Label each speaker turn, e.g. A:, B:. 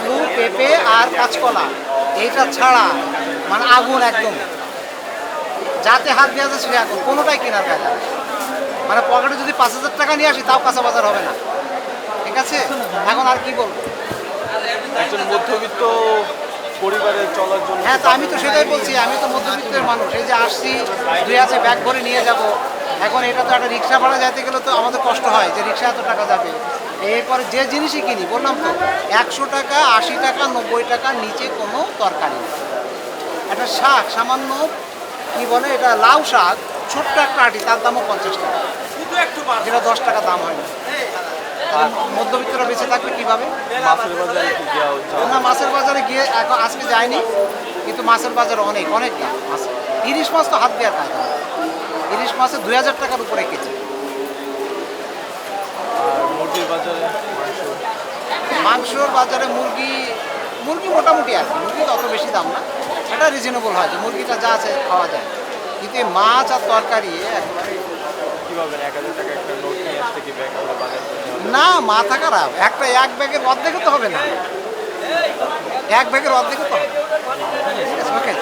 A: আলু, পেঁপে আর কাঁচকলা, এইটা ছাড়া মানে আগুন একদম। যাতে হাত দেওয়া যায় সে আগুন, কোনোটাই কেনার কাজ না। মানে পকেটে যদি 5,000 টাকা নিয়ে আসি তাও কাঁচা বাজার হবে না। ঠিক আছে, এখন আর কি বলবো।
B: একজন মধ্যবিত্ত পরিবারের চলার জন্য
A: হ্যাঁ, তো আমি তো সেটাই বলছি, আমি তো মধ্যবিত্তের মানুষ। এই যে আসছি, দুই আছে ব্যাগ ভরে নিয়ে যাব। এখন এটা তো একটা রিক্সা ভাড়া যাইতে গেলে তো আমাদের কষ্ট হয় যে রিক্সা এত টাকা যাবে। এরপরে যে জিনিসই কিনি, বললাম তো 100 টাকা, 80 টাকা, 90 টাকার নিচে কোনো তরকারি নেই। একটা শাক সামান্য, কি বলে এটা, লাউ শাক, ছোট্ট একটা আটি, তার দামও 50 টাকা, যেটা 10 টাকা দাম হয় না। আর মধ্যবিত্তরা বেঁচে থাকবে কীভাবে?
B: মাছের বাজারে কি যাওয়া যাওয়া
A: না, মাছের বাজারে গিয়ে এখন আজকে যায়নি, কিন্তু মাছের বাজার অনেক অনেক দাম মাছ। ইলিশ মাছ তো হাত দেওয়ার কাজ না। ইলিশ মাছের 2,000 টাকার উপরে কেজি।
B: আর মুরগির বাজারে মাংস
A: মাংসর বাজারে মুরগি, মুরগি মোটামুটি আছে, মুরগি তো অত বেশি দাম না, এটা রিজনেবল হয় যে মুরগিটা যা আছে খাওয়া যায়। কিন্তু এই মাছ আর তরকারি একেবারে
B: কীভাবে 1,000 টাকা একটা নোট নিয়ে আসতে কি ব্যাগ করে বাজার করতে হবে?
A: না, মাথা খারাপ। এক ব্যাগের অর্ধেকও তো হবে না, এক ব্যাগের অর্ধেকও তো হবে। ঠিক আছে, ওকে।